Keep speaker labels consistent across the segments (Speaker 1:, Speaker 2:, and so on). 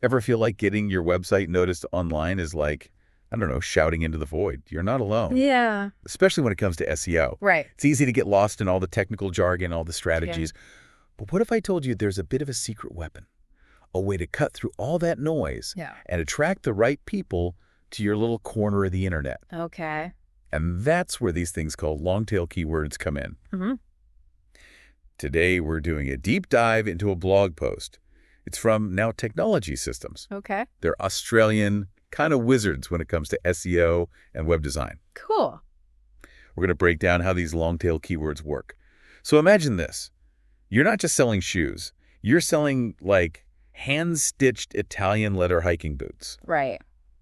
Speaker 1: Ever feel like getting your website noticed online is like, I don't know, shouting into the void? You're not alone,
Speaker 2: Yeah.
Speaker 1: especially when it comes to SEO.
Speaker 2: Right.
Speaker 1: It's easy to get lost in all the technical jargon, all the
Speaker 2: Yeah.
Speaker 1: strategies. But what if I told you there's a bit of a secret weapon, a way to cut through all that noise
Speaker 2: Yeah.
Speaker 1: and attract the right people to your little corner of the internet?
Speaker 2: Okay.
Speaker 1: And that's where these things called long-tail keywords come in.
Speaker 2: Mm-hmm.
Speaker 1: Today, we're doing a deep dive into a blog post. It's from Now Technology Systems.
Speaker 2: Okay.
Speaker 1: They're Australian kind of wizards when it comes to SEO and web design.
Speaker 2: Cool.
Speaker 1: We're going to break down how these long-tail keywords work. So imagine this. You're not just selling shoes. You're selling, like, hand-stitched Italian leather hiking boots,
Speaker 2: Right.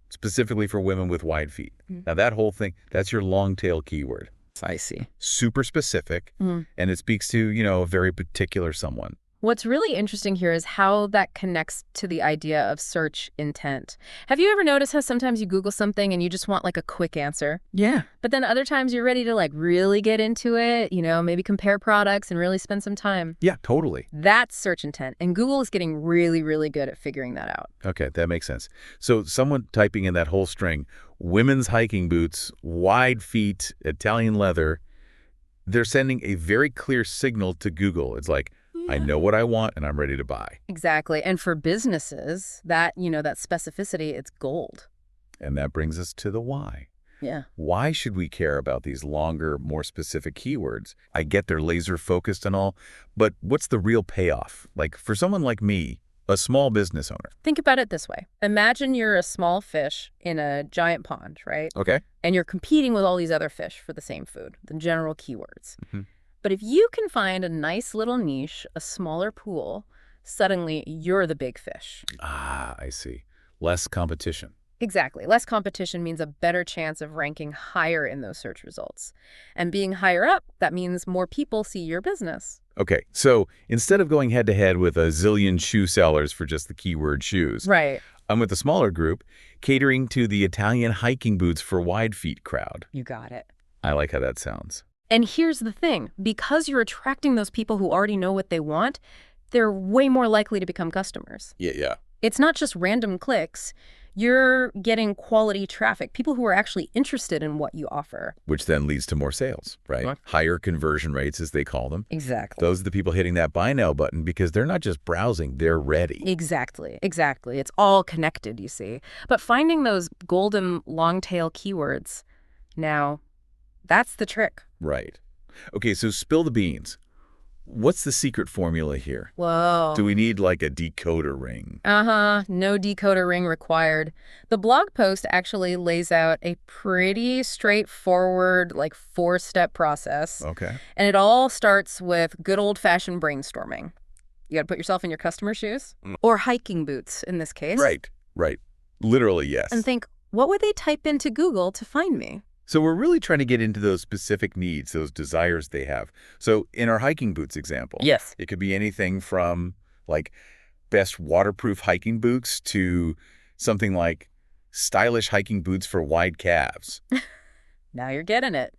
Speaker 1: specifically for women with wide feet.
Speaker 2: Mm.
Speaker 1: Now, that whole thing, that's your long-tail keyword.
Speaker 2: I see.
Speaker 1: Super specific,
Speaker 2: Mm.
Speaker 1: and it speaks to, a very particular someone.
Speaker 2: What's really interesting here is how that connects to the idea of search intent. Have you ever noticed how sometimes you Google something and you just want like a quick answer?
Speaker 1: Yeah.
Speaker 2: But then other times you're ready to like really get into it, maybe compare products and really spend some time.
Speaker 1: Yeah, totally.
Speaker 2: That's search intent. And Google is getting really, really good at figuring that out.
Speaker 1: Okay, that makes sense. So someone typing in that whole string, women's hiking boots, wide feet, Italian leather, they're sending a very clear signal to Google. It's like, I know what I want and I'm ready to buy.
Speaker 2: Exactly. And for businesses, that specificity, it's gold.
Speaker 1: And that brings us to the why.
Speaker 2: Yeah.
Speaker 1: Why should we care about these longer, more specific keywords? I get they're laser focused and all, but what's the real payoff? Like for someone like me, a small business owner.
Speaker 2: Think about it this way. Imagine you're a small fish in a giant pond, right?
Speaker 1: Okay.
Speaker 2: And you're competing with all these other fish for the same food, the general keywords.
Speaker 1: Mm-hmm.
Speaker 2: But if you can find a nice little niche, a smaller pool, suddenly you're the big fish.
Speaker 1: Ah, I see. Less competition.
Speaker 2: Exactly. Less competition means a better chance of ranking higher in those search results. And being higher up, that means more people see your business.
Speaker 1: Okay, so instead of going head-to-head with a zillion shoe sellers for just the keyword shoes,
Speaker 2: Right.
Speaker 1: I'm with a smaller group catering to the Italian hiking boots for wide feet crowd.
Speaker 2: You got it.
Speaker 1: I like how that sounds.
Speaker 2: And here's the thing. Because you're attracting those people who already know what they want, they're way more likely to become customers.
Speaker 1: Yeah.
Speaker 2: It's not just random clicks. You're getting quality traffic, people who are actually interested in what you offer.
Speaker 1: Which then leads to more sales, right?
Speaker 2: Right.
Speaker 1: Higher conversion rates, as they call them.
Speaker 2: Exactly.
Speaker 1: Those are the people hitting that buy now button because they're not just browsing, they're ready.
Speaker 2: Exactly. It's all connected, you see. But finding those golden long-tail keywords, now, that's the trick.
Speaker 1: Right. Okay, so spill the beans. What's the secret formula here?
Speaker 2: Whoa.
Speaker 1: Do we need like a decoder ring?
Speaker 2: No decoder ring required. The blog post actually lays out a pretty straightforward, like 4-step process.
Speaker 1: Okay.
Speaker 2: And it all starts with good old-fashioned brainstorming. You got to put yourself in your customer's shoes, or hiking boots in this case.
Speaker 1: Right. Literally, yes.
Speaker 2: And think, what would they type into Google to find me?
Speaker 1: So we're really trying to get into those specific needs, those desires they have. So in our hiking boots example,
Speaker 2: Yes.
Speaker 1: it could be anything from like best waterproof hiking boots to something like stylish hiking boots for wide calves.
Speaker 2: Now you're getting it.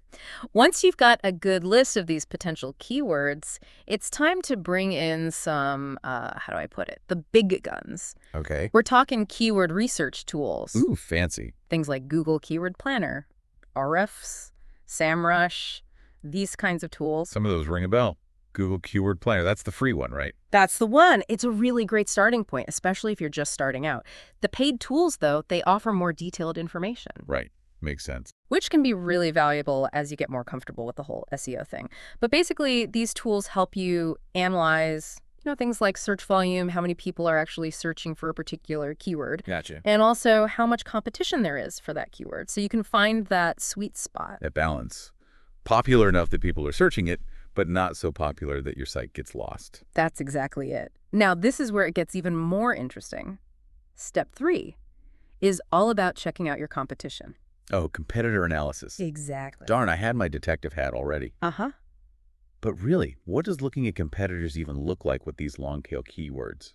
Speaker 2: Once you've got a good list of these potential keywords, it's time to bring in some, how do I put it, the big guns.
Speaker 1: Okay.
Speaker 2: We're talking keyword research tools.
Speaker 1: Ooh, fancy.
Speaker 2: Things like Google Keyword Planner, RFs, SEMrush, these kinds of tools.
Speaker 1: Some of those ring a bell. Google Keyword Planner, that's the free one, right?
Speaker 2: That's the one. It's a really great starting point, especially if you're just starting out. The paid tools, though, they offer more detailed information.
Speaker 1: Right. Makes sense.
Speaker 2: Which can be really valuable as you get more comfortable with the whole SEO thing. But basically, these tools help you analyze, things like search volume, how many people are actually searching for a particular keyword.
Speaker 1: Gotcha.
Speaker 2: And also how much competition there is for that keyword. So you can find that sweet spot.
Speaker 1: That balance. Popular enough that people are searching it, but not so popular that your site gets lost.
Speaker 2: That's exactly it. Now, this is where it gets even more interesting. Step 3 is all about checking out your competition.
Speaker 1: Oh, competitor analysis.
Speaker 2: Exactly.
Speaker 1: Darn, I had my detective hat already.
Speaker 2: Uh-huh.
Speaker 1: But really, what does looking at competitors even look like with these long-tail keywords?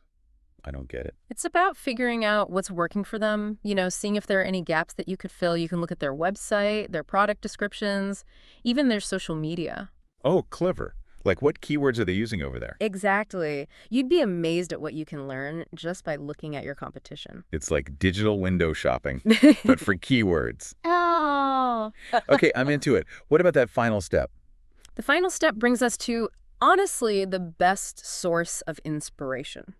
Speaker 1: I don't get it.
Speaker 2: It's about figuring out what's working for them, seeing if there are any gaps that you could fill. You can look at their website, their product descriptions, even their social media.
Speaker 1: Oh, clever. Like, what keywords are they using over there?
Speaker 2: Exactly. You'd be amazed at what you can learn just by looking at your competition.
Speaker 1: It's like digital window shopping, but for keywords.
Speaker 2: Oh.
Speaker 1: Okay, I'm into it. What about that final step?
Speaker 2: The final step brings us to, honestly, the best source of inspiration: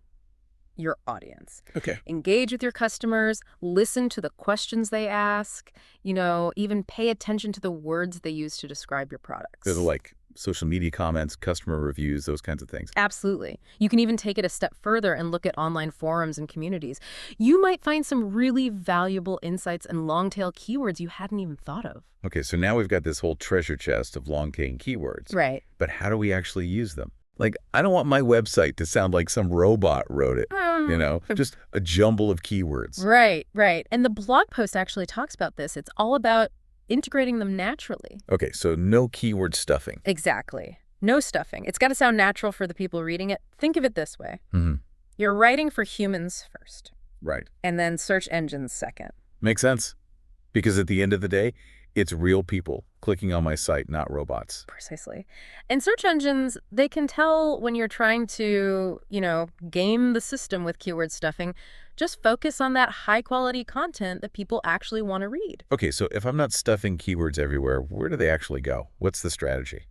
Speaker 2: your audience.
Speaker 1: Okay.
Speaker 2: Engage with your customers, listen to the questions they ask, even pay attention to the words they use to describe your products.
Speaker 1: They're like social media comments, customer reviews, those kinds of things.
Speaker 2: Absolutely. You can even take it a step further and look at online forums and communities. You might find some really valuable insights and long-tail keywords you hadn't even thought of.
Speaker 1: Okay, so now we've got this whole treasure chest of long-tail keywords.
Speaker 2: Right.
Speaker 1: But how do we actually use them? Like, I don't want my website to sound like some robot wrote it, just a jumble of keywords.
Speaker 2: Right, right. And the blog post actually talks about this. It's all about integrating them naturally.
Speaker 1: Okay, so no keyword stuffing.
Speaker 2: Exactly. No stuffing. It's got to sound natural for the people reading it. Think of it this way.
Speaker 1: Mm-hmm.
Speaker 2: You're writing for humans first.
Speaker 1: Right.
Speaker 2: And then search engines second.
Speaker 1: Makes sense. Because at the end of the day, it's real people clicking on my site, not robots.
Speaker 2: Precisely. And search engines, they can tell when you're trying to, game the system with keyword stuffing. Just focus on that high-quality content that people actually want to read.
Speaker 1: Okay, so if I'm not stuffing keywords everywhere, where do they actually go? What's the strategy?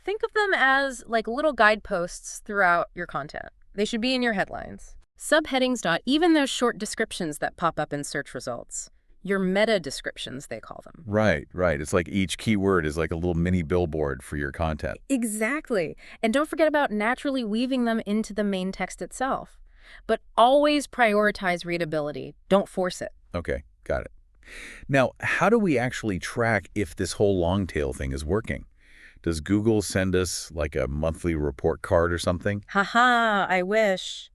Speaker 2: Think of them as like little guideposts throughout your content. They should be in your headlines, subheadings, even those short descriptions that pop up in search results. Your meta descriptions, they call them.
Speaker 1: Right, right. It's like each keyword is like a little mini billboard for your content.
Speaker 2: Exactly. And don't forget about naturally weaving them into the main text itself. But always prioritize readability. Don't force it.
Speaker 1: Okay, got it. Now, how do we actually track if this whole long tail thing is working? Does Google send us like a monthly report card or something?
Speaker 2: Haha, I wish.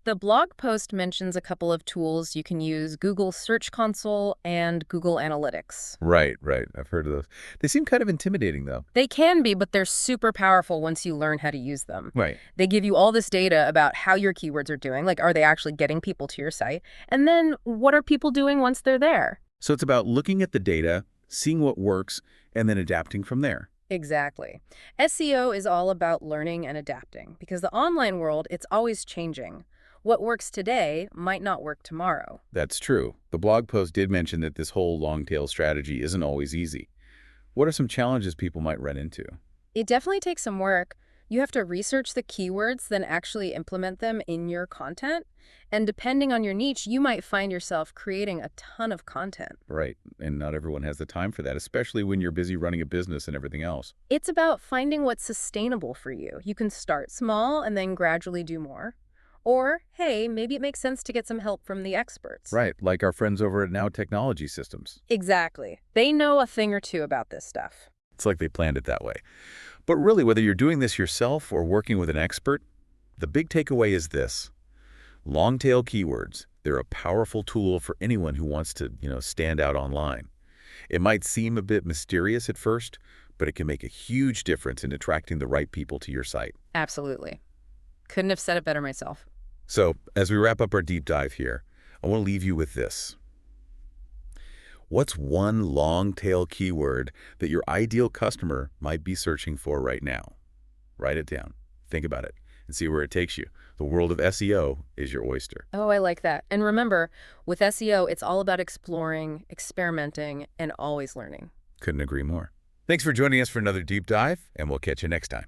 Speaker 2: The blog post mentions a couple of tools you can use: Google Search Console and Google Analytics.
Speaker 1: Right, right. I've heard of those. They seem kind of intimidating, though.
Speaker 2: They can be, but they're super powerful once you learn how to use them.
Speaker 1: Right.
Speaker 2: They give you all this data about how your keywords are doing, like are they actually getting people to your site? And then what are people doing once they're there?
Speaker 1: So it's about looking at the data, seeing what works, and then adapting from there.
Speaker 2: Exactly. SEO is all about learning and adapting because the online world, it's always changing. What works today might not work tomorrow.
Speaker 1: That's true. The blog post did mention that this whole long tail strategy isn't always easy. What are some challenges people might run into?
Speaker 2: It definitely takes some work. You have to research the keywords, then actually implement them in your content. And depending on your niche, you might find yourself creating a ton of content.
Speaker 1: Right. And not everyone has the time for that, especially when you're busy running a business and everything else.
Speaker 2: It's about finding what's sustainable for you. You can start small and then gradually do more. Or, hey, maybe it makes sense to get some help from the experts.
Speaker 1: Right. Like our friends over at Now Technology Systems.
Speaker 2: Exactly. They know a thing or two about this stuff.
Speaker 1: It's like they planned it that way. But really, whether you're doing this yourself or working with an expert, the big takeaway is this. Long-tail keywords, they're a powerful tool for anyone who wants to, stand out online. It might seem a bit mysterious at first, but it can make a huge difference in attracting the right people to your site.
Speaker 2: Absolutely. Couldn't have said it better myself.
Speaker 1: So, as we wrap up our deep dive here, I want to leave you with this. What's one long-tail keyword that your ideal customer might be searching for right now? Write it down. Think about it and see where it takes you. The world of SEO is your oyster.
Speaker 2: Oh, I like that. And remember, with SEO, it's all about exploring, experimenting, and always learning.
Speaker 1: Couldn't agree more. Thanks for joining us for another deep dive, and we'll catch you next time.